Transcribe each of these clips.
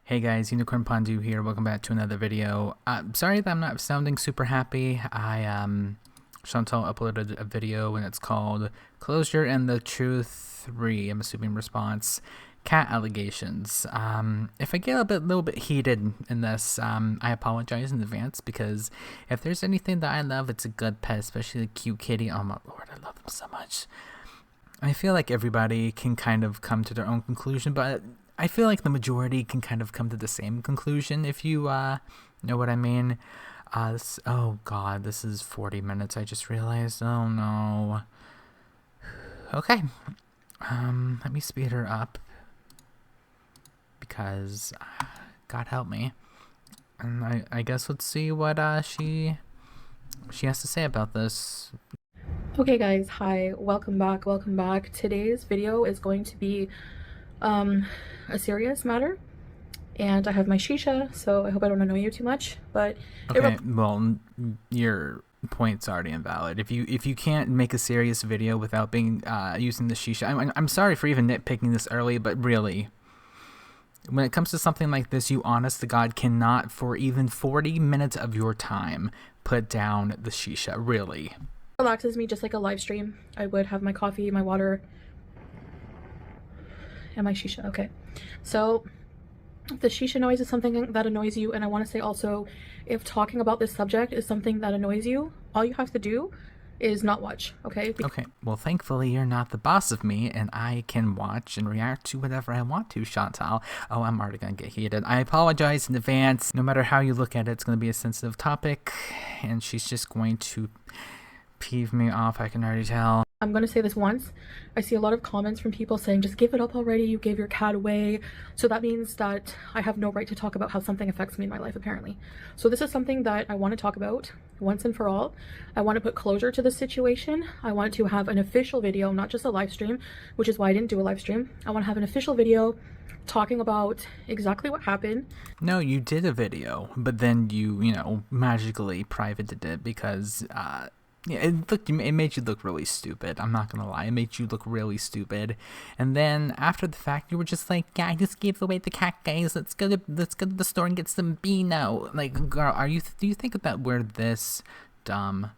Hey guys, Unicorn Pandu here. Welcome back to another video. Sorry that I'm not sounding super happy. Chantal uploaded a video and it's called Closure and the Truth 3, I'm assuming response, cat allegations. If I get a little bit heated in this, I apologize in advance because if there's anything that I love, it's a good pet, especially the cute kitty. Oh my lord, I love them so much. I feel like everybody can kind of come to their own conclusion, but I feel like the majority can kind of come to the same conclusion if you know what I mean. Oh god, this is 40 minutes, I just realized. Oh no. Okay. Let me speed her up because God help me. And I guess let's see what she has to say about this. Okay guys, hi, welcome back. Today's video is going to be a serious matter, and I have my shisha, so I hope I don't annoy you too much, but okay, well, your point's already invalid. If you can't make a serious video without being using the shisha, I'm sorry for even nitpicking this early, but really, when it comes to something like this, you honest to God cannot for even 40 minutes of your time put down the shisha, really. relaxes me just like a live stream. I would have my coffee, my water, and my shisha. Okay, so if the shisha noise is something that annoys you, and I want to say also, if talking about this subject is something that annoys you, all you have to do is not watch, okay? Okay, well, thankfully you're not the boss of me, and I can watch and react to whatever I want to, Chantal. Oh, I'm already gonna get heated. I apologize in advance. No matter how you look at it, it's gonna be a sensitive topic, and she's just going to peeve me off, I can already tell. I'm going to say this once. I see a lot of comments from people saying, just give it up already, you gave your cat away. So that means that I have no right to talk about how something affects me in my life, apparently. So this is something that I want to talk about once and for all. I want to put closure to this situation. I want to have an official video, not just a live stream, which is why I didn't do a live stream. I want to have an official video talking about exactly what happened. No, you did a video, but then you know, magically privated it because, yeah, it made you look really stupid. I'm not gonna lie, it made you look really stupid. And then after the fact, you were just like, "Yeah, I just gave away the cat, guys. Let's go to the store and get some Beano." Like, girl, do you think that we're this dumb?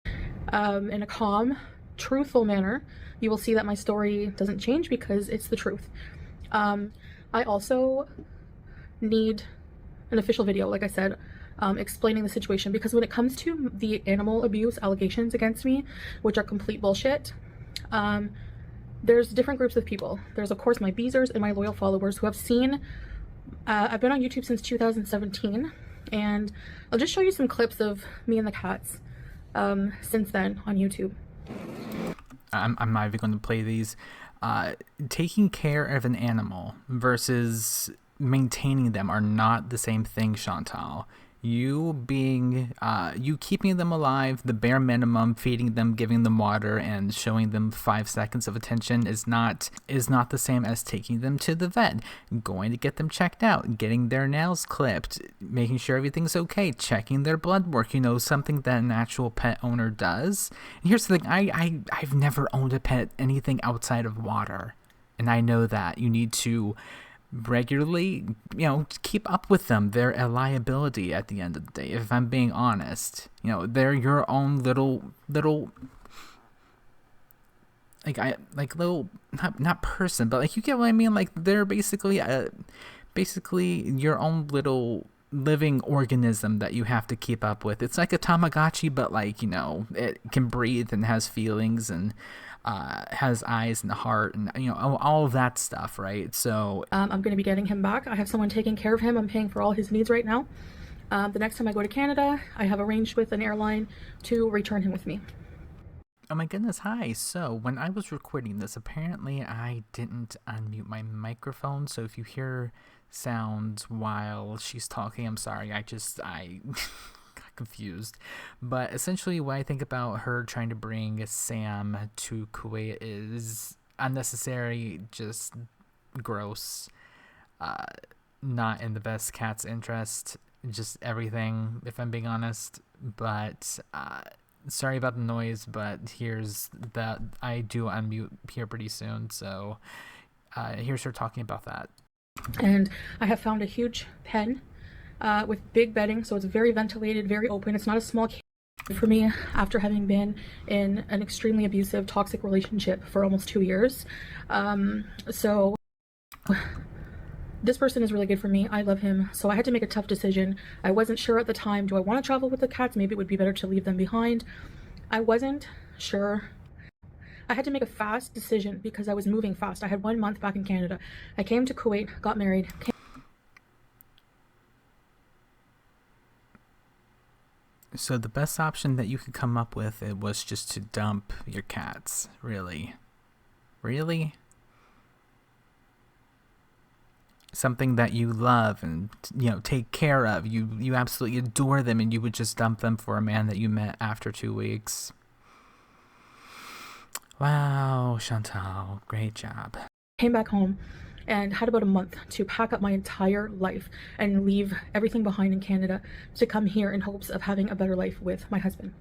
In a calm, truthful manner, you will see that my story doesn't change because it's the truth. I also need an official video, like I said, explaining the situation, because when it comes to the animal abuse allegations against me, which are complete bullshit, there's different groups of people. There's of course my beezers and my loyal followers who have seen, I've been on YouTube since 2017, and I'll just show you some clips of me and the cats since then on YouTube. I'm not even going to play these. Taking care of an animal versus maintaining them are not the same thing, Chantal. You keeping them alive, the bare minimum, feeding them, giving them water, and showing them 5 seconds of attention is not the same as taking them to the vet, going to get them checked out, getting their nails clipped, making sure everything's okay, checking their blood work, you know, something that an actual pet owner does. And here's the thing, I've never owned a pet anything outside of water. And I know that you need to regularly, you know, keep up with them. They're a liability at the end of the day, if I'm being honest. You know, they're your own little not person, but like, you get what I mean. Like, they're basically your own little living organism that you have to keep up with. It's like a Tamagotchi, but like, you know, it can breathe and has feelings and has eyes and a heart and, you know, all of that stuff, right? So I'm going to be getting him back. I have someone taking care of him. I'm paying for all his needs right now. The next time I go to Canada, I have arranged with an airline to return him with me. oh my goodness, hi. So when I was recording this, apparently I didn't unmute my microphone, so if you hear sounds while she's talking, I'm sorry. I got confused. But essentially, what I think about her trying to bring Sam to Kuwait is unnecessary, just gross, not in the best cat's interest, just everything, if I'm being honest. But sorry about the noise, but here's that. I do unmute here pretty soon, so here's her talking about that. And I have found a huge pen with big bedding, so it's very ventilated, very open. It's not a small cage for me after having been in an extremely abusive, toxic relationship for almost 2 years. So this person is really good for me. I love him. So I had to make a tough decision. I wasn't sure at the time, do I want to travel with the cats? Maybe it would be better to leave them behind. I wasn't sure. I had to make a fast decision because I was moving fast. I had 1 month back in Canada. I came to Kuwait, got married. So the best option that you could come up with, it was just to dump your cats. Really? Really? Something that you love and, you know, take care of. You absolutely adore them, and you would just dump them for a man that you met after 2 weeks. Wow, Chantal, great job. Came back home and had about a month to pack up my entire life and leave everything behind in Canada to come here in hopes of having a better life with my husband.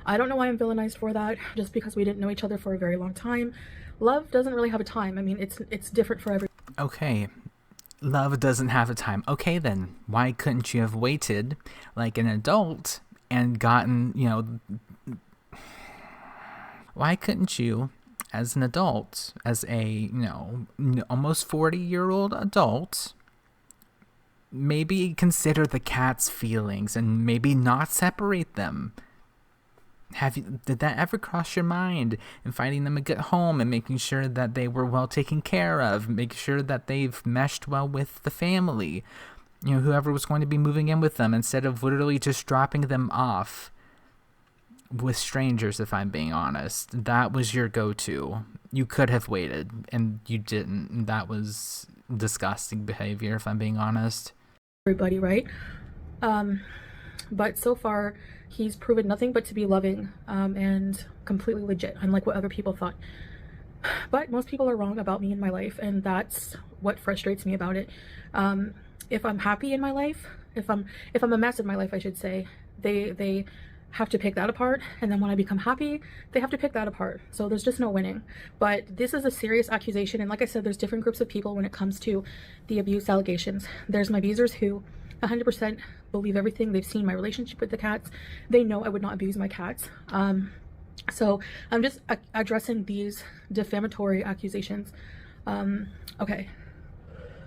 I don't know why I'm villainized for that, just because we didn't know each other for a very long time. Love doesn't really have a time. I mean, it's different for everyone. Okay, love doesn't have a time. Okay, then why couldn't you have waited like an adult and gotten, you know, why couldn't you, as an adult, as a, you know, almost 40-year-old adult, maybe consider the cat's feelings and maybe not separate them? Did that ever cross your mind in finding them a good home and making sure that they were well taken care of, making sure that they've meshed well with the family, you know, whoever was going to be moving in with them, instead of literally just dropping them off with strangers? If I'm being honest, that was your go-to. You could have waited and you didn't. That was disgusting behavior, if I'm being honest. Everybody, right? But so far he's proven nothing but to be loving and completely legit, unlike what other people thought. But most people are wrong about me in my life, and that's what frustrates me about it. If I'm happy in my life, if I'm a mess in my life, I should say, they have to pick that apart, and then when I become happy, they have to pick that apart. So there's just no winning. But this is a serious accusation, and like I said, there's different groups of people when it comes to the abuse allegations. There's my abusers who 100% believe everything. They've seen my relationship with the cats. They know I would not abuse my cats. So I'm just addressing these defamatory accusations. Okay.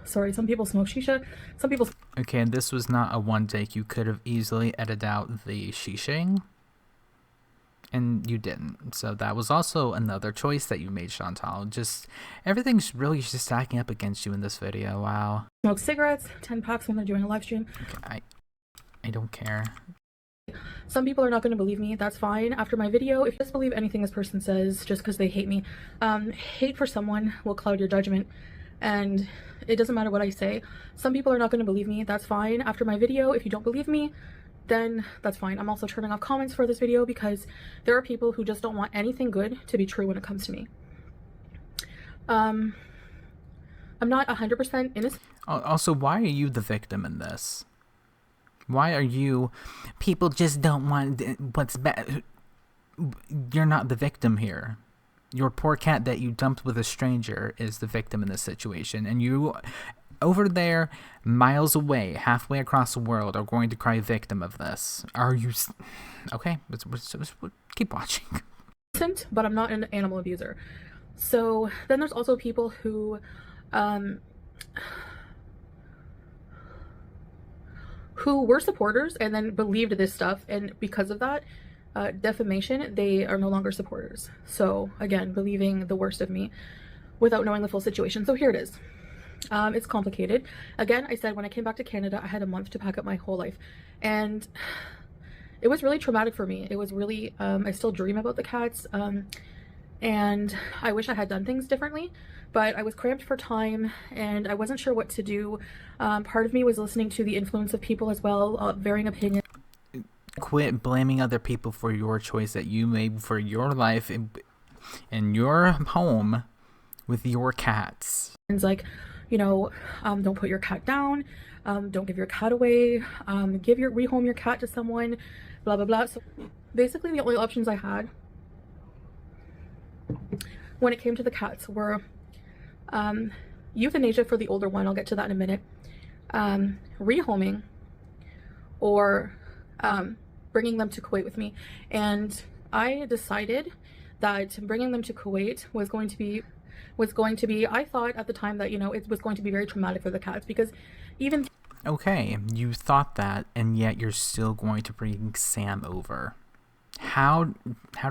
Sorry, some people smoke shisha. Some people... Okay, and this was not a one take. You could have easily edited out the shishing, and you didn't. So that was also another choice that you made, Chantal. Just everything's really just stacking up against you in this video. Wow. Smoke cigarettes, 10 packs when they're doing a live stream. Okay, I don't care. Some people are not going to believe me. That's fine. After my video, if you just believe anything this person says just because they hate me, hate for someone will cloud your judgment. And it doesn't matter what I say. Some people are not going to believe me. That's fine. After my video, if you don't believe me, then that's fine. I'm also turning off comments for this video because there are people who just don't want anything good to be true when it comes to me. I'm not 100% innocent. Also, why are you the victim in this? Why are you... People just don't want what's bad. You're not the victim here. Your poor cat that you dumped with a stranger is the victim in this situation. And you, over there, miles away, halfway across the world, are going to cry victim of this. Are you... Okay, let's keep watching. But I'm not an animal abuser. So then there's also people who... who were supporters and then believed this stuff, and because of that defamation, they are no longer supporters. So again, believing the worst of me without knowing the full situation. So here it is. It's complicated. Again, I said when I came back to Canada, I had a month to pack up my whole life, and it was really traumatic for me. It was really I still dream about the cats, and I wish I had done things differently, but I was cramped for time and I wasn't sure what to do. Part of me was listening to the influence of people as well, varying opinions. Quit blaming other people for your choice that you made for your life in your home with your cats. It's like, you know, don't put your cat down, don't give your cat away, rehome your cat to someone, blah blah blah. So basically the only options I had when it came to the cats were euthanasia for the older one, I'll get to that in a minute, rehoming, or bringing them to Kuwait with me. And I decided that bringing them to Kuwait was going to be, I thought at the time that, it was going to be very traumatic for the cats, because even... Okay, you thought that, and yet you're still going to bring Sam over. How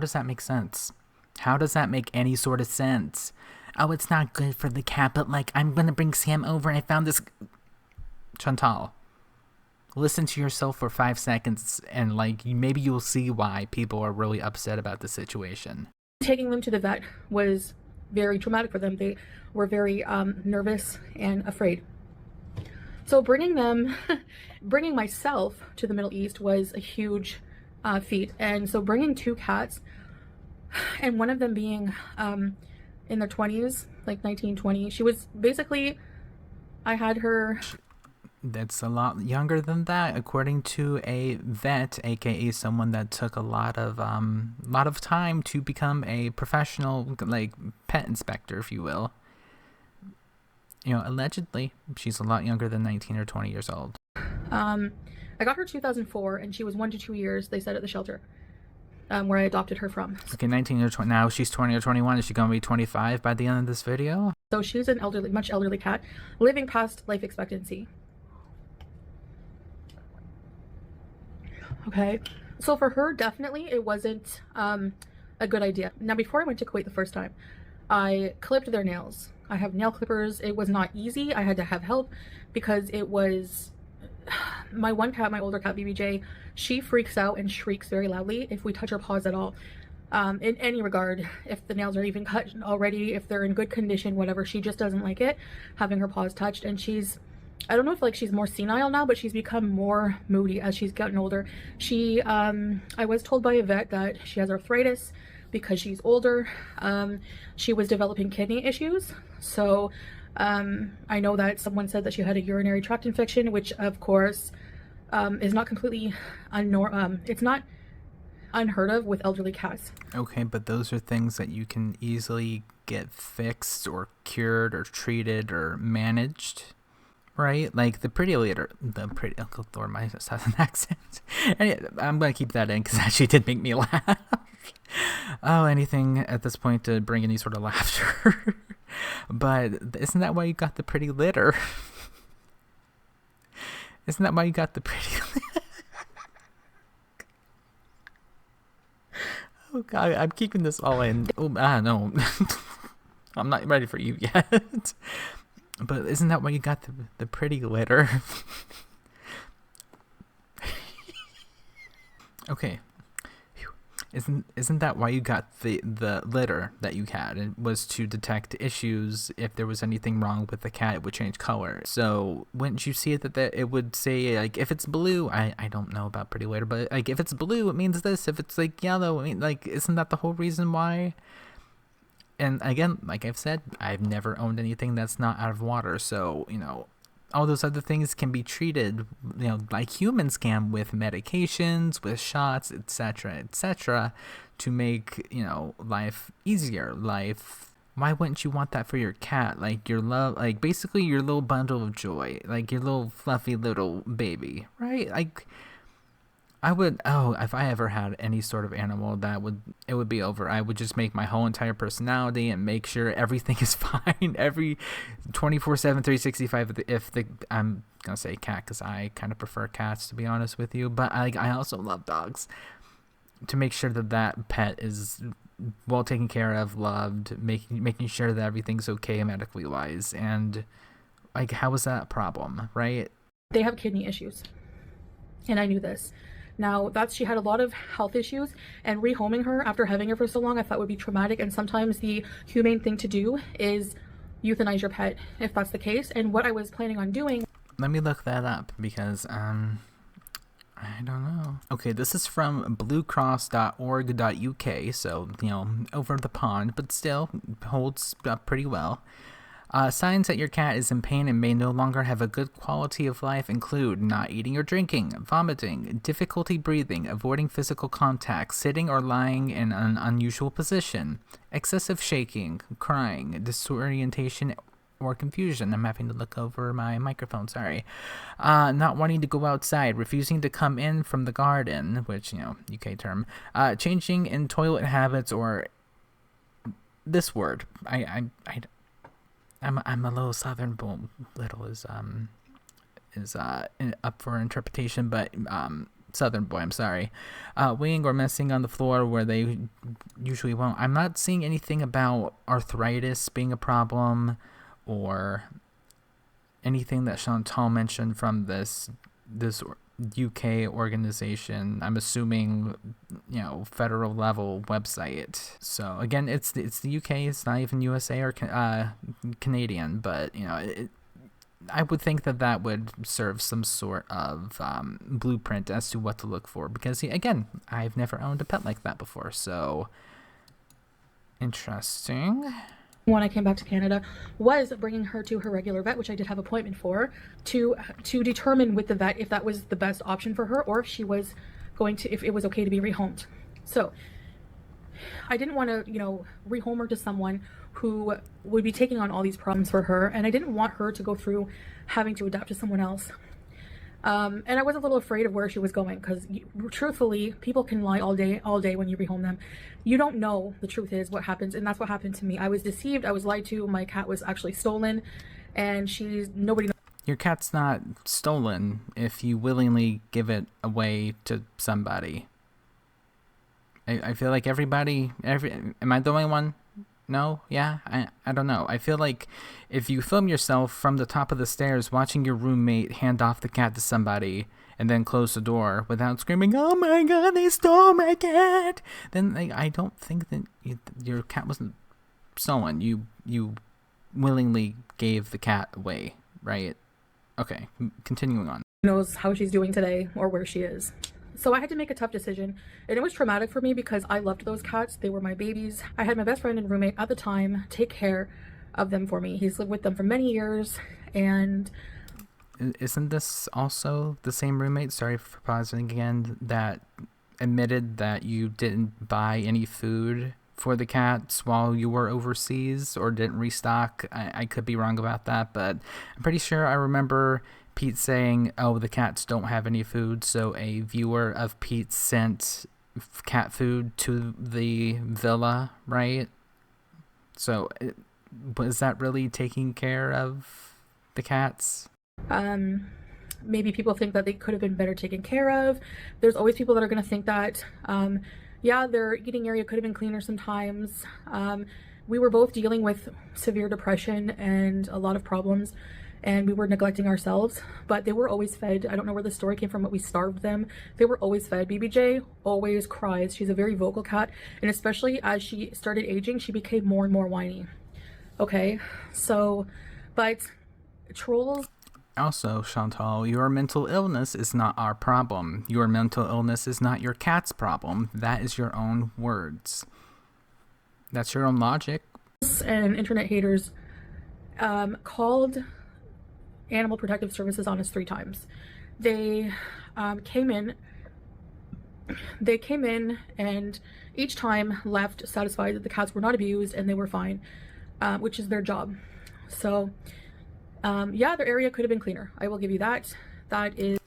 does that make sense? How does that make any sort of sense? Oh, it's not good for the cat, but like, I'm gonna bring Sam over and I found this... Chantal, listen to yourself for 5 seconds and like, maybe you'll see why people are really upset about the situation. Taking them to the vet was very traumatic for them. They were very nervous and afraid. So bringing myself to the Middle East was a huge feat. And so bringing 2 cats, and one of them being in their 20s, like 19, 20, she was basically, I had her... That's a lot younger than that, according to a vet, aka someone that took a lot of time to become a professional, like, pet inspector, if you will. Allegedly, she's a lot younger than 19 or 20 years old. I got her 2004, and she was 1 to 2 years, they said, at the shelter where I adopted her from. Okay, 19 or 20. Now she's 20 or 21. Is she going to be 25 by the end of this video? So she's an much elderly cat, living past life expectancy. Okay, so for her, definitely it wasn't a good idea. Now, before I went to Kuwait the first time, I clipped their nails. I have nail clippers. It was not easy. I had to have help because it was... My one cat, my older cat, BBJ, she freaks out and shrieks very loudly if we touch her paws at all. In any regard, if the nails are even cut already, if they're in good condition, whatever, she just doesn't like it, having her paws touched. And she's... I don't know if like she's more senile now, but she's become more moody as she's gotten older. She, I was told by a vet that she has arthritis because she's older. She was developing kidney issues. So I know that someone said that she had a urinary tract infection, which of course is not completely it's not unheard of with elderly cats. Okay, but those are things that you can easily get fixed or cured or treated or managed. Right? Like the pretty litter, oh Lord, my southern accent. Anyway, I'm going to keep that in because that actually did make me laugh. Oh, anything at this point to bring any sort of laughter. But isn't that why you got the pretty litter? Isn't that why you got the pretty litter? Oh God, I'm keeping this all in. Oh, no. I'm not ready for you yet. But isn't that why you got the pretty litter? Okay. Isn't that why you got the litter that you had? It was to detect issues. If there was anything wrong with the cat, it would change color. So wouldn't you see it that it would say, like, if it's blue, I don't know about pretty litter, but like if it's blue, it means this. If it's like yellow, I mean, like, isn't that the whole reason why? And again, like I've said, I've never owned anything that's not out of water. So, all those other things can be treated, like humans can, with medications, with shots, etc., to make, life easier. Why wouldn't you want that for your cat? Like your love, like basically your little bundle of joy, like your little fluffy little baby, right? Like, if I ever had any sort of animal, it would be over. I would just make my whole entire personality and make sure everything is fine every 24/7, 365. I'm gonna say cat because I kind of prefer cats, to be honest with you. But I also love dogs. To make sure that pet is well taken care of, loved, making sure that everything's okay medically wise, and like, how is that a problem, right? They have kidney issues, and I knew this. Now, she had a lot of health issues, and rehoming her after having her for so long I thought would be traumatic, and sometimes the humane thing to do is euthanize your pet if that's the case. And what I was planning on doing... Let me look that up because, I don't know. Okay, this is from bluecross.org.uk, so, over the pond, but still holds up pretty well. Signs that your cat is in pain and may no longer have a good quality of life include not eating or drinking, vomiting, difficulty breathing, avoiding physical contact, sitting or lying in an unusual position, excessive shaking, crying, disorientation or confusion. I'm having to look over my microphone, sorry. Not wanting to go outside, refusing to come in from the garden, which, UK term. Changing in toilet habits, or this word. I'm a little southern, but little is up for interpretation, but southern boy, I'm sorry. Weighing or messing on the floor where they usually won't. I'm not seeing anything about arthritis being a problem or anything that Chantal mentioned from this UK organization. I'm assuming, federal level website. So again, it's the UK. It's not even USA or Canadian, but I would think that would serve some sort of blueprint as to what to look for, because again, I've never owned a pet like that before. So interesting. When I came back to Canada, was bringing her to her regular vet, which I did have an appointment for, to determine with the vet if that was the best option for her, or if she was if it was okay to be rehomed. So I didn't want to, rehome her to someone who would be taking on all these problems for her, and I didn't want her to go through having to adapt to someone else. And I was a little afraid of where she was going, because truthfully, people can lie all day when you rehome them. You don't know the truth is what happens, and that's what happened to me. I was deceived. I was lied to. My cat was actually stolen, and nobody knows. Your cat's not stolen if you willingly give it away to somebody. I feel like am I the only one? No? Yeah? I don't know. I feel like if you film yourself from the top of the stairs watching your roommate hand off the cat to somebody and then close the door without screaming, "Oh my god, they stole my cat!" then I don't think that your cat wasn't stolen. You willingly gave the cat away, right? Okay, continuing on. Knows how she's doing today or where she is. So I had to make a tough decision, and it was traumatic for me because I loved those cats. They were my babies. I had my best friend and roommate at the time take care of them for me. He's lived with them for many years, and isn't this also the same roommate, sorry for pausing again, that admitted that you didn't buy any food for the cats while you were overseas, or didn't restock? I could be wrong about that, but I'm pretty sure I remember Pete saying, "Oh, the cats don't have any food," so a viewer of Pete sent cat food to the villa, right? So was that really taking care of the cats? Maybe people think that they could have been better taken care of. There's always people that are going to think that, their eating area could have been cleaner sometimes. We were both dealing with severe depression and a lot of problems, and we were neglecting ourselves, but they were always fed. I don't know where the story came from, but we starved them. They were always fed. BBJ always cries. She's a very vocal cat, and especially as she started aging, she became more and more whiny. Okay, so, but trolls... Also, Chantal, your mental illness is not our problem. Your mental illness is not your cat's problem. That is your own words. That's your own logic. And internet haters called Animal Protective Services on us 3 times. They came in and each time left satisfied that the cats were not abused and they were fine, which is their job. So their area could have been cleaner. I will give you that. That is...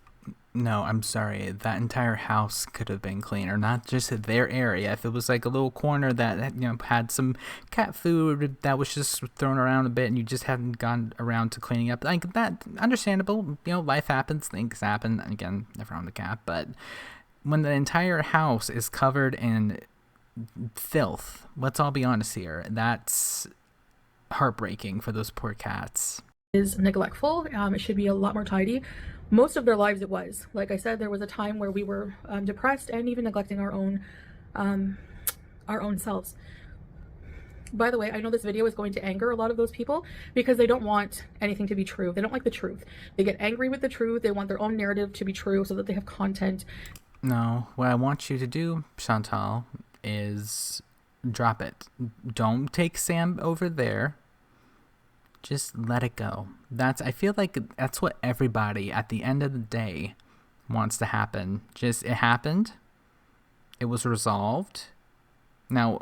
No, I'm sorry. That entire house could have been cleaner, not just their area. If it was like a little corner that had some cat food that was just thrown around a bit, and you just hadn't gone around to cleaning up, like that, understandable. Life happens, things happen. Again, never owned a cat, but when the entire house is covered in filth, let's all be honest here. That's heartbreaking for those poor cats. Is neglectful. It should be a lot more tidy. Most of their lives it was. Like I said, there was a time where we were depressed and even neglecting our own selves. By the way, I know this video is going to anger a lot of those people because they don't want anything to be true. They don't like the truth. They get angry with the truth. They want their own narrative to be true so that they have content. No, what I want you to do, Chantal, is drop it. Don't take Sam over there. Just let it go. I feel like that's what everybody at the end of the day wants to happen. Just, it happened. It was resolved. Now,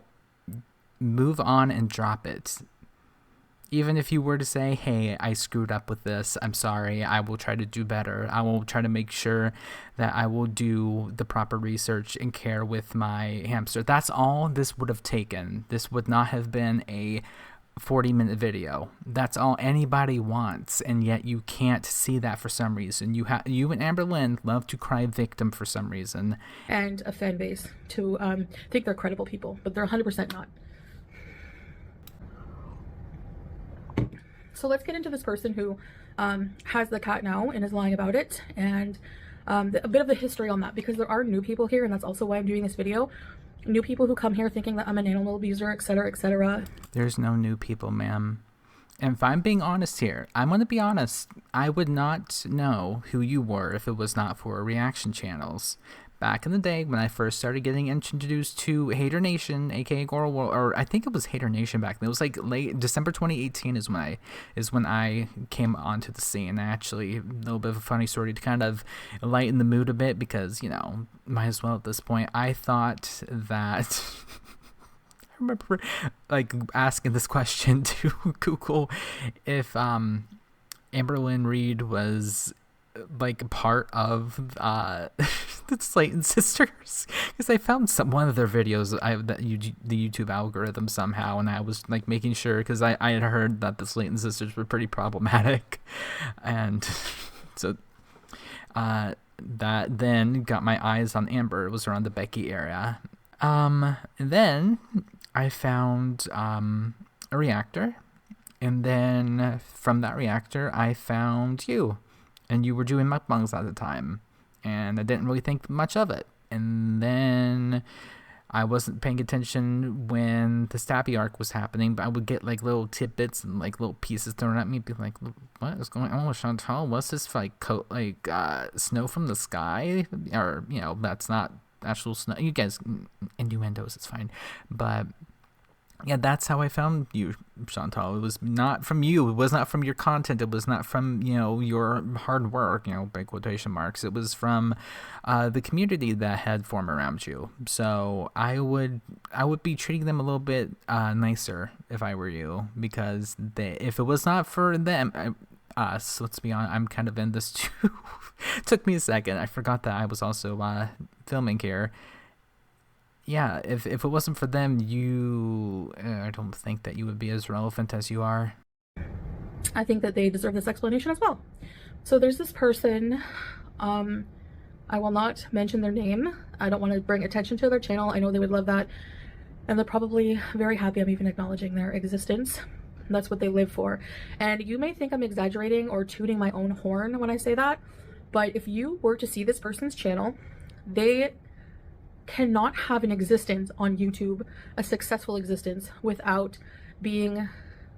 move on and drop it. Even if you were to say, hey, I screwed up with this, I'm sorry, I will try to do better. I will try to make sure that I will do the proper research and care with my hamster. That's all this would have taken. This would not have been a 40-minute video. That's all anybody wants, and yet you can't see that for some reason. You and Amber Lynn love to cry victim for some reason. And a fan base to think they're credible people, but they're 100% not. So let's get into this person who has the cat now and is lying about it, and a bit of the history on that, because there are new people here, and that's also why I'm doing this video. New people who come here thinking that I'm an animal abuser, etc., etc. There's no new people, ma'am. And if I'm being honest here, I'm going to be honest. I would not know who you were if it was not for reaction channels. Back in the day, when I first started getting introduced to Hater Nation, aka Goral World, or I think it was Hater Nation back then. It was like late December 2018 is when I came onto the scene. Actually, a little bit of a funny story to kind of lighten the mood a bit, because, you know, might as well at this point. I thought that I remember like asking this question to Google if Amber Lynn Reed was like part of the Slayton sisters, because I found one of their videos the YouTube algorithm somehow, and I was like making sure, because I had heard that the Slayton sisters were pretty problematic, and so that then got my eyes on Amber. It was around the Becky area, and then I found a reactor, and then from that reactor I found you. And you were doing mukbangs at the time, and I didn't really think much of it. And then I wasn't paying attention when the Stabby arc was happening, but I would get like little tidbits and like little pieces thrown at me, be like, "What is going on with Chantal? What's this like snow from the sky?" Or, you know, that's not actual snow. You guys, innuendos, it's fine, but. Yeah, that's how I found you, Chantal. It was not from you. It was not from your content. It was not from, you know, your hard work, you know, big quotation marks. It was from the community that had formed around you. So I would be treating them a little bit nicer if I were you, because if it was not for them, so let's be honest, I'm kind of in this too. Took me a second. I forgot that I was also filming here. Yeah, if it wasn't for them, I don't think that you would be as relevant as you are. I think that they deserve this explanation as well. So there's this person, I will not mention their name. I don't want to bring attention to their channel. I know they would love that, and they're probably very happy I'm even acknowledging their existence. That's what they live for. And you may think I'm exaggerating or tooting my own horn when I say that, but if you were to see this person's channel, they cannot have an existence on YouTube, a successful existence, without being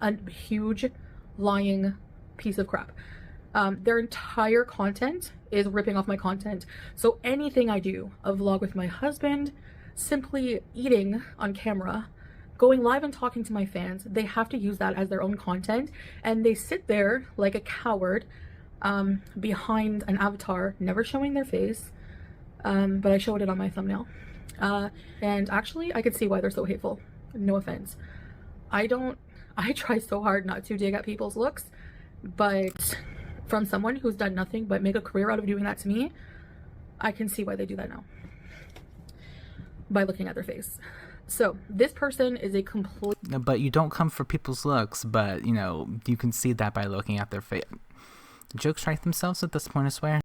a huge lying piece of crap. Their entire content is ripping off my content. So anything I do, a vlog with my husband, simply eating on camera, going live and talking to my fans, they have to use that as their own content, and they sit there like a coward behind an avatar, never showing their face. But I showed it on my thumbnail. And actually, I could see why they're so hateful. No offense. I try so hard not to dig at people's looks, but from someone who's done nothing but make a career out of doing that to me, I can see why they do that now. By looking at their face. So, this person is a complete... But you don't come for people's looks, but, you know, you can see that by looking at their face. Jokes write themselves at this point, I swear.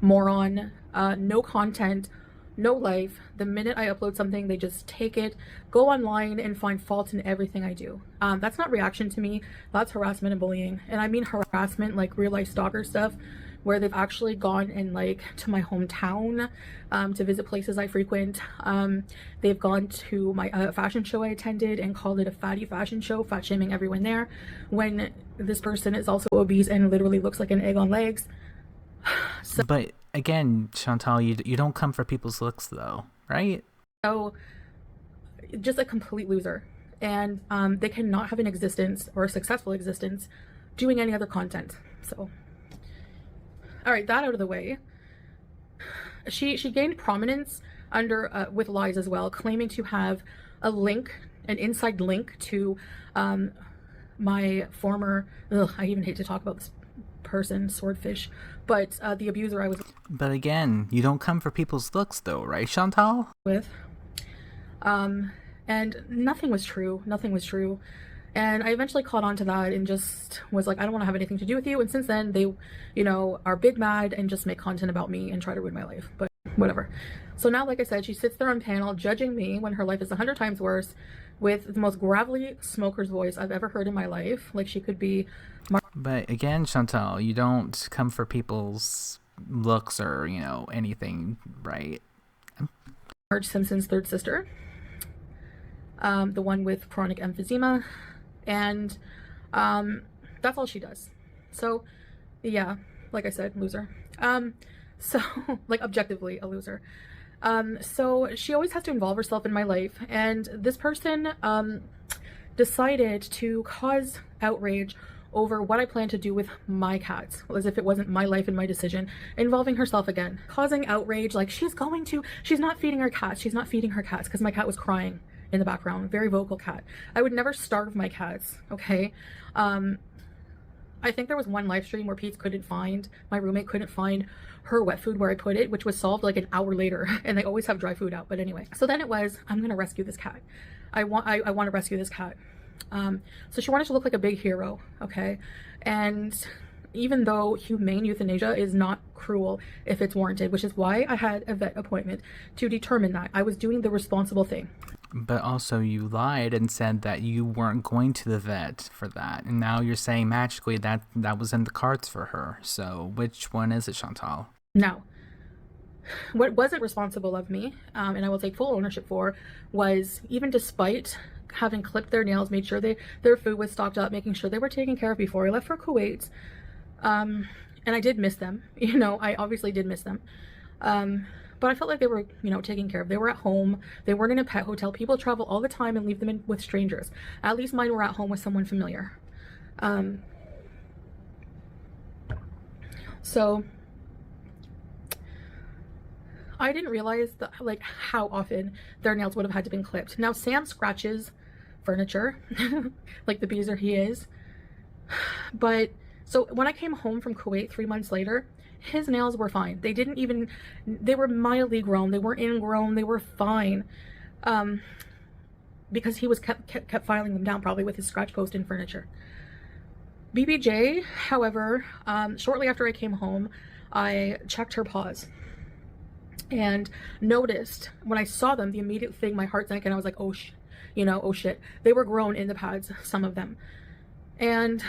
Moron, no content, no life. The minute I upload something, they just take it, go online and find fault in everything I do. That's not reaction to me, that's harassment and bullying. And I mean harassment like real life stalker stuff, where they've actually gone in like to my hometown to visit places I frequent. They've gone to my fashion show I attended and called it a fatty fashion show, fat shaming everyone there, when this person is also obese and literally looks like an egg on legs. So, but again, Chantal, you don't come for people's looks though, right? So just a complete loser, and they cannot have an existence or a successful existence doing any other content. So all right, that out of the way. She gained prominence under with lies as well, claiming to have a link, an inside link to my former, I even hate to talk about this person, swordfish, but the abuser I was But again, you don't come for people's looks though, right, Chantal? with. And nothing was true. Nothing was true. And I eventually caught on to that and just was like, I don't want to have anything to do with you. And since then, they, are big mad and just make content about me and try to ruin my life. But whatever. So now, like I said, she sits there on panel judging me when her life is 100 times worse, with the most gravelly smoker's voice I've ever heard in my life. Like she could be. But again, Chantal, you don't come for people's looks or, anything, right? Marge Simpson's third sister. The one with chronic emphysema. And that's all she does. So, yeah, like I said, loser. So, like, objectively, a loser. So she always has to involve herself in my life. And this person decided to cause outrage over what I plan to do with my cats, as if it wasn't my life and my decision, involving herself again, causing outrage, like she's not feeding her cats, because my cat was crying in the background, very vocal cat. I would never starve my cats, okay? I think there was one live stream where my roommate couldn't find her wet food where I put it, which was solved like an hour later, and they always have dry food out. But anyway, so then it was, I'm gonna rescue this cat. I want to rescue this cat. So she wanted to look like a big hero, okay? And even though humane euthanasia is not cruel if it's warranted, which is why I had a vet appointment to determine that I was doing the responsible thing. But also you lied and said that you weren't going to the vet for that. And now you're saying magically that was in the cards for her. So which one is it, Chantal? Now, what wasn't responsible of me, and I will take full ownership for, was even despite having clipped their nails, made sure their food was stocked up, making sure they were taken care of before I left for Kuwait. And I did miss them. I obviously did miss them. But I felt like they were, taken care of. They were at home. They weren't in a pet hotel. People travel all the time and leave them with strangers. At least mine were at home with someone familiar. So I didn't realize how often their nails would have had to been clipped. Now Sam scratches furniture, like the beezer he is. But so when I came home from Kuwait 3 months later, his nails were fine. They were mildly grown. They weren't ingrown. They were fine. Because he was kept filing them down, probably with his scratch post in furniture. BBJ, however, shortly after I came home, I checked her paws and noticed when I saw them, the immediate thing, my heart sank and I was like, oh shit. They were grown in the pads, some of them. And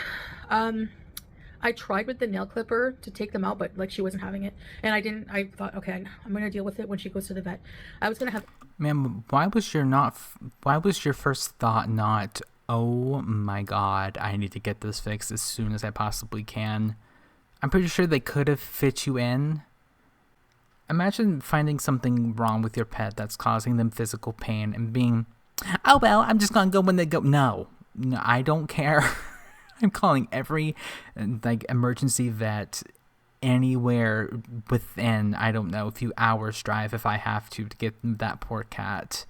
I tried with the nail clipper to take them out, but she wasn't having it. And I thought, okay, I'm going to deal with it when she goes to the vet. I was going to have... Ma'am, why was your first thought not, oh my God, I need to get this fixed as soon as I possibly can? I'm pretty sure they could have fit you in. Imagine finding something wrong with your pet that's causing them physical pain and being, oh, well, I'm just going to go when they go. No, I don't care. I'm calling every emergency vet anywhere within, I don't know, a few hours drive if I have to get that poor cat,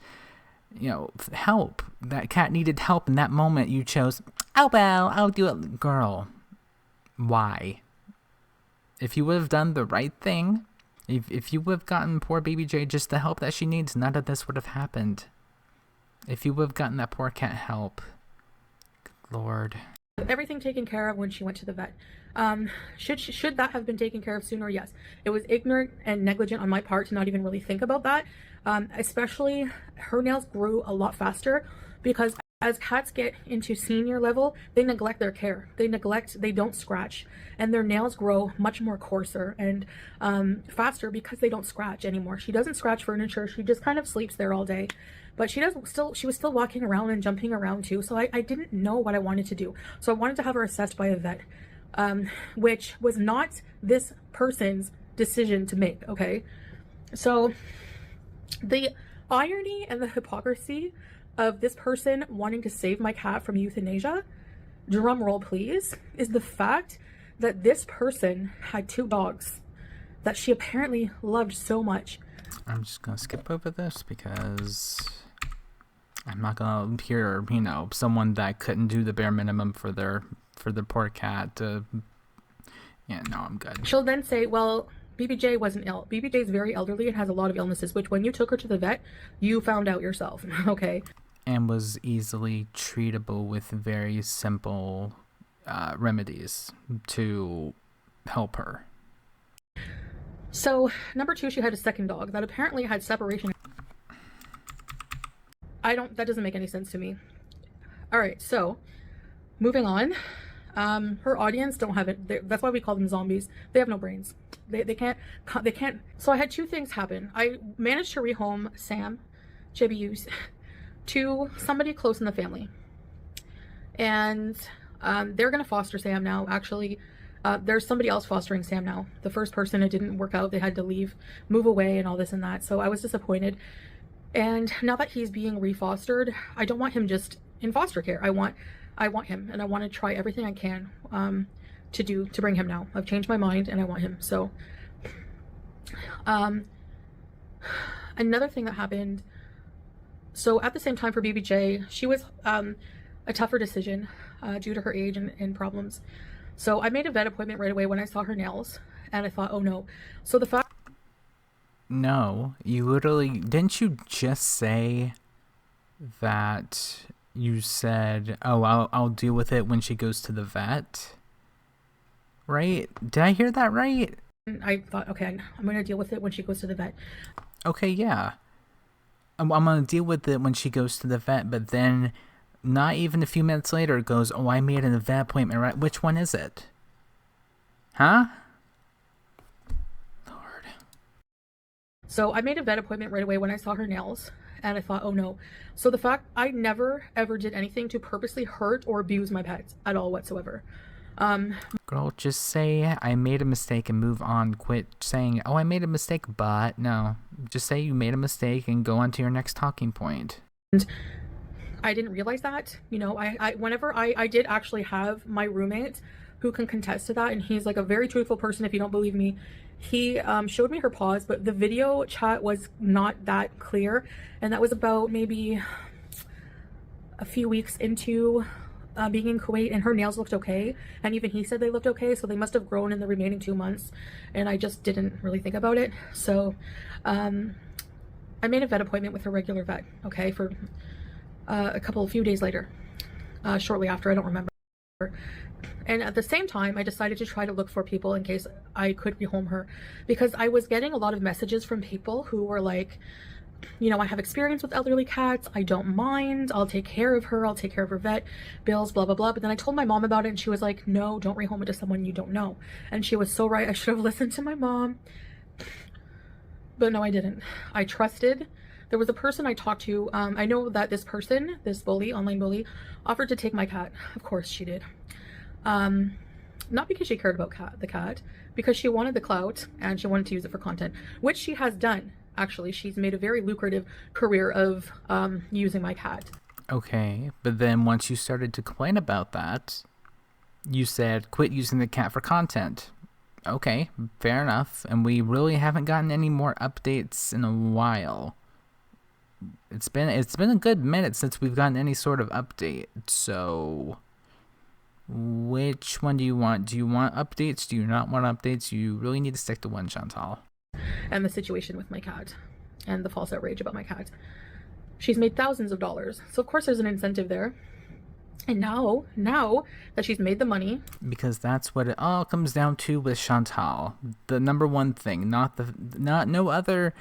help. That cat needed help in that moment. You chose, oh, well, I'll do it. Girl, why? If you would have done the right thing, if you would have gotten poor Baby J just the help that she needs, none of this would have happened. If you would have gotten that poor cat help, good Lord. Everything taken care of when she went to the vet. Should that have been taken care of sooner? Yes. It was ignorant and negligent on my part to not even really think about that. Especially her nails grew a lot faster because as cats get into senior level, they neglect their care. They don't scratch, and their nails grow much more coarser and faster because they don't scratch anymore. She doesn't scratch furniture. She just kind of sleeps there all day. But she was still walking around and jumping around too. So I didn't know what I wanted to do. So I wanted to have her assessed by a vet, which was not this person's decision to make, okay? So the irony and the hypocrisy of this person wanting to save my cat from euthanasia, drum roll please, is the fact that this person had 2 dogs that she apparently loved so much. I'm just going to skip over this because I'm not gonna hear, someone that couldn't do the bare minimum for their poor cat to. Yeah, no, I'm good. She'll then say, well, BBJ wasn't ill. BBJ is very elderly and has a lot of illnesses, which when you took her to the vet, you found out yourself, okay? And was easily treatable with very simple remedies to help her. So, number two, she had a second dog that apparently had separation. That doesn't make any sense to me. All right, so moving on. Her audience don't have it. That's why we call them zombies. They have no brains. They can't. So I had two things happen. I managed to rehome Sam, JBU's, to somebody close in the family, and they're gonna foster Sam now. Actually, there's somebody else fostering Sam now. The first person, it didn't work out. They had to leave, move away, and all this and that. So I was disappointed. And now that he's being refostered, I don't want him just in foster care. I want him, and I want to try everything I can to bring him now. I've changed my mind, and I want him. So, another thing that happened. So at the same time for BBJ, she was a tougher decision due to her age and problems. So I made a vet appointment right away when I saw her nails, and I thought, oh no. So the fact. No, you literally didn't you just say that you said, "Oh, I'll deal with it when she goes to the vet." Right? Did I hear that right? I thought, okay, I'm going to deal with it when she goes to the vet. Okay, yeah. I'm going to deal with it when she goes to the vet, but then not even a few minutes later it goes, "Oh, I made an vet appointment, right? Which one is it?" Huh? So I made a vet appointment right away when I saw her nails, and I thought, oh no. So the fact, I never ever did anything to purposely hurt or abuse my pets at all whatsoever. Girl, just say I made a mistake and move on. Quit saying, "Oh, I made a mistake," but no. Just say you made a mistake and go on to your next talking point. And I didn't realize that. Whenever I did actually have my roommate who can contest to that, and he's like a very truthful person. If you don't believe me, he showed me her paws, but the video chat was not that clear, and that was about maybe a few weeks into being in Kuwait, and her nails looked okay, and even he said they looked okay, so they must have grown in the remaining 2 months, and I just didn't really think about it. So I made a vet appointment with a regular vet, okay, for a few days later, shortly after, I don't remember. And at the same time, I decided to try to look for people in case I could rehome her, because I was getting a lot of messages from people who were like, I have experience with elderly cats. I don't mind. I'll take care of her. I'll take care of her vet bills, blah, blah, blah. But then I told my mom about it, and she was like, no, don't rehome it to someone you don't know. And she was so right. I should have listened to my mom. But no, I didn't. I trusted. There was a person I talked to. I know that this person, this bully, online bully, offered to take my cat. Of course she did. Not because she cared about the cat, because she wanted the clout and she wanted to use it for content, which she has done. Actually, she's made a very lucrative career of using my cat. Okay, but then once you started to complain about that, you said quit using the cat for content. Okay, fair enough. And we really haven't gotten any more updates in a while. It's been a good minute since we've gotten any sort of update. So which one do you want? Do you want updates? Do you not want updates? You really need to stick to one, Chantal. And the situation with my cat and the false outrage about my cat. She's made thousands of dollars. So of course there's an incentive there. And now that she's made the money. Because that's what it all comes down to with Chantal. The number one thing, no other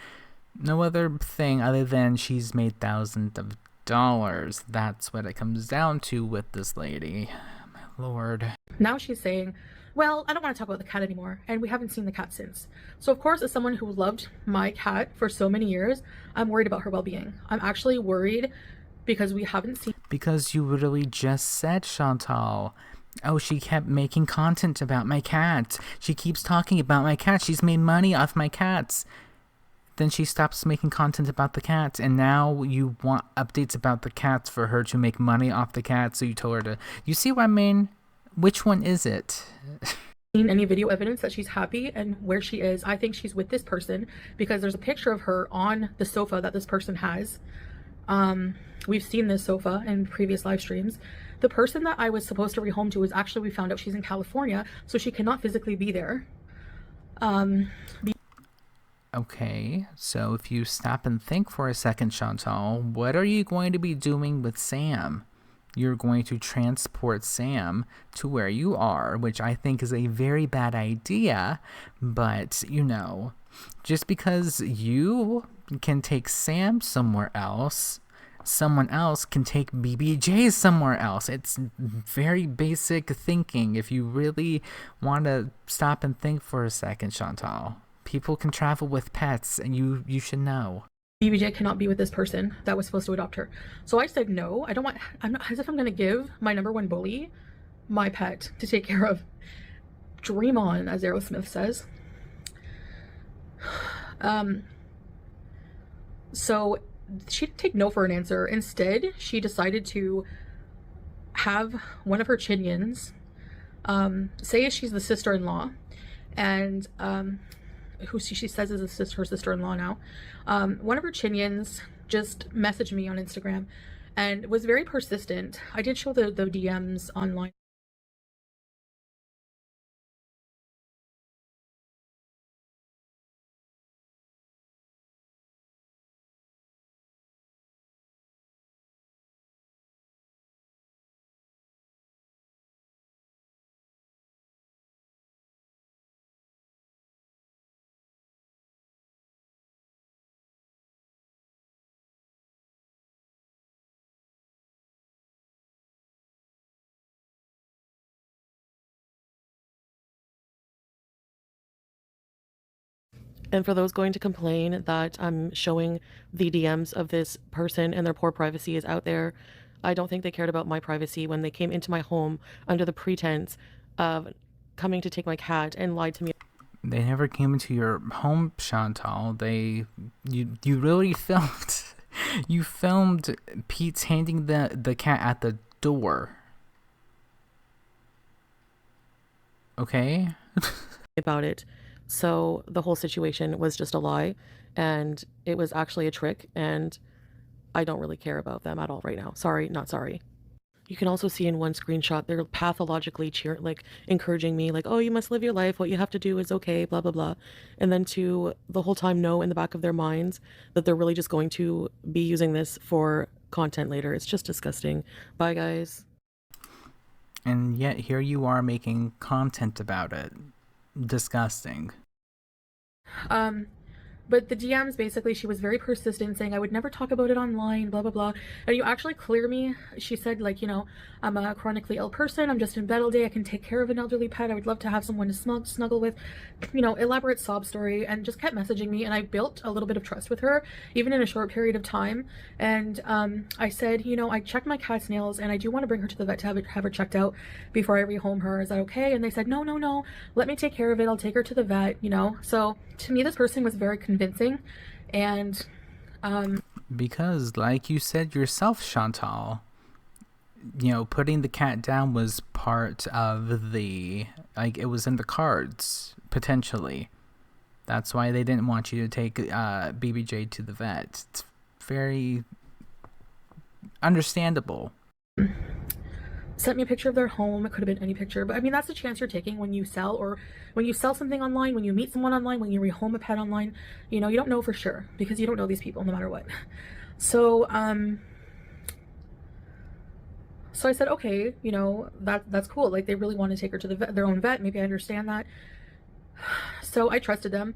thing other than she's made thousands of dollars. That's what it comes down to with this lady. My lord. Now she's saying, well, I don't want to talk about the cat anymore, and we haven't seen the cat since. So of course, as someone who loved my cat for so many years, I'm worried about her well-being. I'm actually worried because we haven't seen. Because you literally just said, Chantal, oh, she kept making content about my cat. She keeps talking about my cat. She's made money off my cats. Then she stops making content about the cats, and now you want updates about the cats for her to make money off the cats. So you told her to. You see what I mean? Which one is it? Seen any video evidence that she's happy and where she is. I think she's with this person because there's a picture of her on the sofa that this person has. We've seen this sofa in previous live streams. The person that I was supposed to rehome to is actually, we found out she's in California, so she cannot physically be there. Okay, so if you stop and think for a second, Chantal, what are you going to be doing with Sam? You're going to transport Sam to where you are, which I think is a very bad idea, but just because you can take Sam somewhere else, someone else can take BBJ somewhere else. It's very basic thinking if you really want to stop and think for a second, Chantal. People can travel with pets, and you should know. BBJ cannot be with this person that was supposed to adopt her. So I said no. I'm not, as if I'm going to give my number one bully my pet to take care of. Dream on, as Aerosmith says. So she didn't take no for an answer. Instead, she decided to have one of her chinians say she's the sister-in-law, and who she says is her sister-in-law now. One of her chinians just messaged me on Instagram and was very persistent. I did show the DMs online. And for those going to complain that I'm showing the DMs of this person and their poor privacy is out there, I don't think they cared about my privacy when they came into my home under the pretense of coming to take my cat and lied to me. They never came into your home, Chantal. You really filmed. You filmed Pete's handing the cat at the door. Okay? About it. So the whole situation was just a lie, and it was actually a trick, and I don't really care about them at all right now. Sorry, not sorry. You can also see in one screenshot they're pathologically encouraging me, like, oh, you must live your life, what you have to do is okay, blah blah blah, and then to the whole time know in the back of their minds that they're really just going to be using this for content later. It's just disgusting. Bye guys. And yet here you are making content about it. Disgusting. But the DMs, basically, she was very persistent, saying I would never talk about it online, blah, blah, blah. And you actually clear me. She said, like, I'm a chronically ill person. I'm just in bed all day. I can take care of an elderly pet. I would love to have someone to snuggle with, elaborate sob story, and just kept messaging me. And I built a little bit of trust with her, even in a short period of time. And I said, I checked my cat's nails, and I do want to bring her to the vet to have her checked out before I rehome her. Is that okay? And they said, no, let me take care of it. I'll take her to the vet, So to me, this person was very convincing. And because, like you said yourself, Chantal, putting the cat down was part of it was in the cards, potentially. That's why they didn't want you to take BBJ to the vet. It's very understandable. Sent me a picture of their home. It could have been any picture, but I mean, that's the chance you're taking when you sell, or when you sell something online, when you meet someone online, when you rehome a pet online. You don't know for sure, because you don't know these people no matter what. So so I said, okay, that's cool. Like, they really want to take her to their own vet. Maybe I understand that. So I trusted them.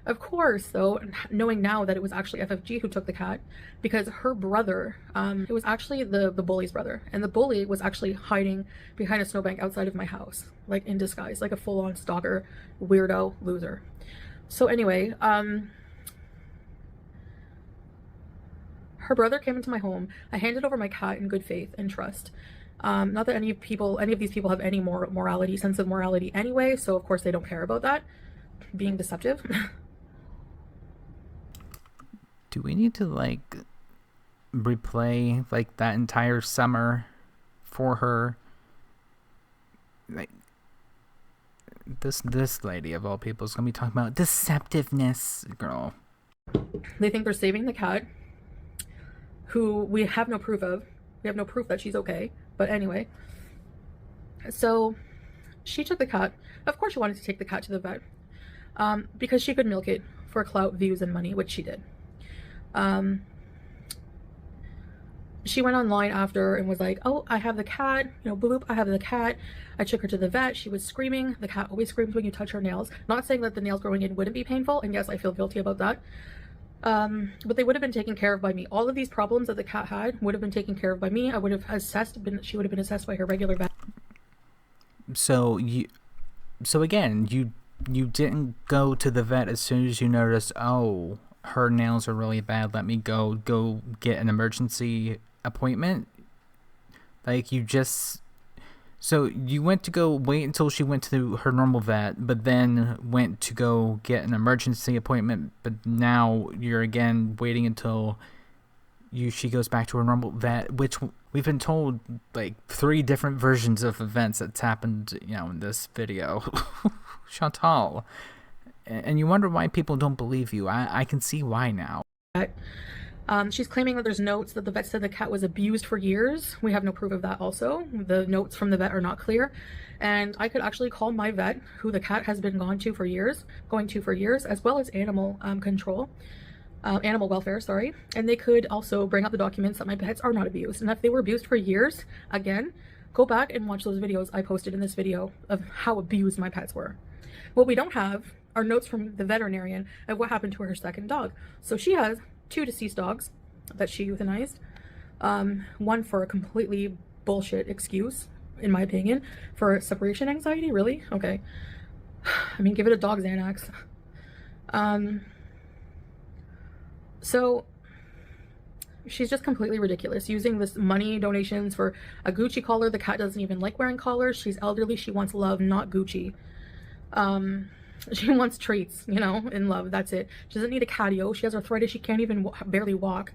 Of course, though, knowing now that it was actually FFG who took the cat, because her brother, it was actually the bully's brother, and the bully was actually hiding behind a snowbank outside of my house, like in disguise, like a full-on stalker, weirdo, loser. So anyway, her brother came into my home. I handed over my cat in good faith and trust. Not that any of these people have any sense of morality anyway, so of course they don't care about that, being deceptive. Do we need to replay that entire summer for her? This lady of all people is gonna be talking about deceptiveness, girl. They think they're saving the cat. who we have no proof of. We have no proof that she's okay. But anyway, so she took the cat. Of course she wanted to take the cat to the vet, because she could milk it for clout, views, and money, which she did. She went online after and was like, oh, I have the cat, you know, bloop, I have the cat. I took her to the vet. She was screaming. The cat always screams when you touch her nails. Not saying that the nails growing in wouldn't be painful, and yes, I feel guilty about that. But they would have been taken care of by me. All of these problems that the cat had would have been taken care of by me. I would have she would have been assessed by her regular vet. So again, you didn't go to the vet as soon as you noticed, oh, her nails are really bad, let me go get an emergency appointment. Like, so you went to go wait until she went to her normal vet, but then went to go get an emergency appointment, but now you're again waiting until she goes back to her normal vet, which we've been told like 3 different versions of events that's happened, you know, in this video. Chantal. And you wonder why people don't believe you. I can see why now. She's claiming that there's notes that the vet said the cat was abused for years. We have no proof of that also. The notes from the vet are not clear. And I could actually call my vet, who the cat has been going to for years, as well as animal welfare, sorry. And they could also bring up the documents that my pets are not abused. And if they were abused for years, again, go back and watch those videos I posted in this video of how abused my pets were. What we don't have are notes from the veterinarian of what happened to her second dog. So she has 2 deceased dogs that she euthanized. One for a completely bullshit excuse, in my opinion, for separation anxiety. Really? Okay. I mean, give it a dog Xanax. So she's just completely ridiculous, using this money donations for a Gucci collar. The cat doesn't even like wearing collars. She's elderly. She wants love, not Gucci. She wants treats, you know, in love. That's it. She doesn't need a catio. She has arthritis. She can't even barely walk.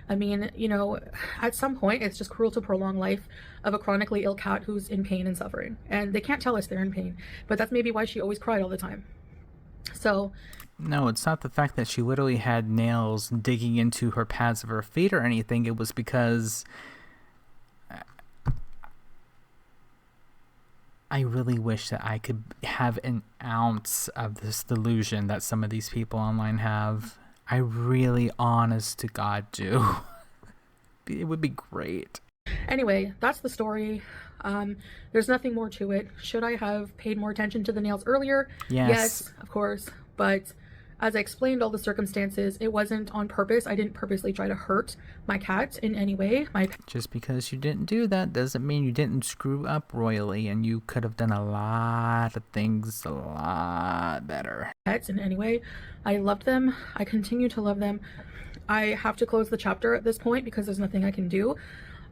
I mean, you know, at some point, it's just cruel to prolong life of a chronically ill cat who's in pain and suffering. And they can't tell us they're in pain. But that's maybe why she always cried all the time. So... No, it's not the fact that she literally had nails digging into her pads of her feet or anything. It was because... I really wish that I could have an ounce of this delusion that some of these people online have. I really, honest to God, do. It would be great. Anyway, that's the story. There's nothing more to it. Should I have paid more attention to the nails earlier? Yes, of course. But as I explained all the circumstances, it wasn't on purpose. I didn't purposely try to hurt my cat in any way. Just because you didn't do that doesn't mean you didn't screw up royally, and you could have done a lot of things a lot better. Pets in any way. I loved them. I continue to love them. I have to close the chapter at this point because there's nothing I can do.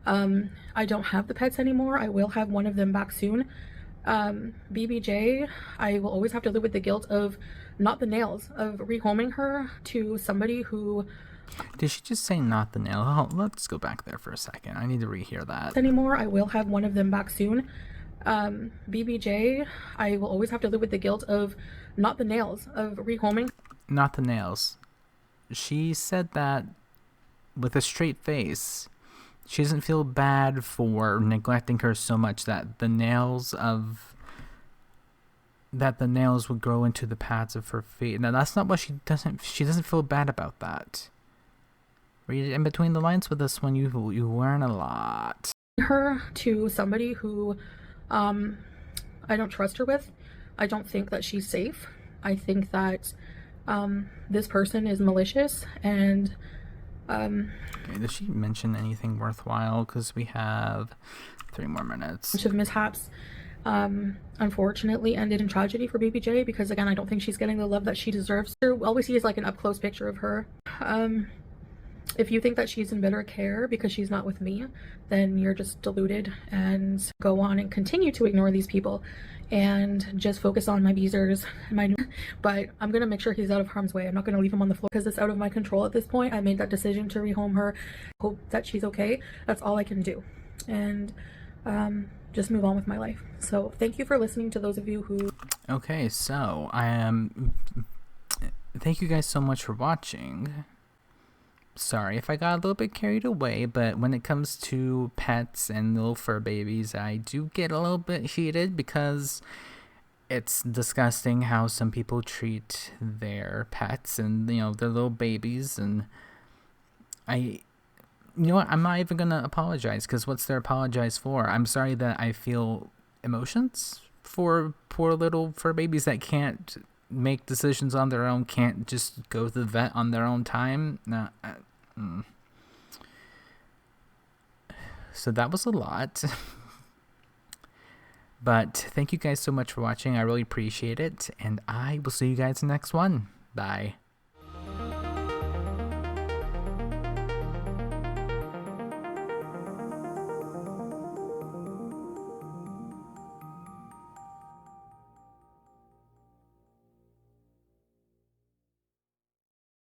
I don't have the pets anymore. I will have one of them back soon. BBJ, I will always have to live with the guilt of not the nails, of rehoming her to somebody who... Did she just say not the nail? Oh, let's go back there for a second. I need to rehear that. Anymore. I will have one of them back soon. BBJ, I will always have to live with the guilt of not the nails, of rehoming. Not the nails. She said that with a straight face. She doesn't feel bad for neglecting her so much that the nails would grow into the pads of her feet. Now that's not what she doesn't feel bad about that. Read in between the lines with this one, you learn a lot. Her to somebody who I don't trust her with. I don't think that she's safe. I think that this person is malicious and okay, does she mention anything worthwhile? Because we have 3 more minutes. Bunch of mishaps unfortunately ended in tragedy for BBJ because, again, I don't think she's getting the love that she deserves. All we see is like an up-close picture of her. If you think that she's in better care because she's not with me, then you're just deluded, and go on and continue to ignore these people and just focus on my Beezers. But I'm gonna make sure he's out of harm's way. I'm not gonna leave him on the floor because it's out of my control at this point. I made that decision to rehome her. Hope that she's okay. That's all I can do, and just move on with my life. So thank you for listening to those of you who... Okay, so thank you guys so much for watching. sorry if I got a little bit carried away, but when it comes to pets and little fur babies, I do get a little bit heated because it's disgusting how some people treat their pets and, their little babies. And I, I'm not even gonna apologize, because what's there apologize for? I'm sorry that I feel emotions for poor little fur babies that can't make decisions on their own, can't just go to the vet on their own time. So that was a lot. But thank you guys so much for watching. I really appreciate it, and I will see you guys in the next one. Bye.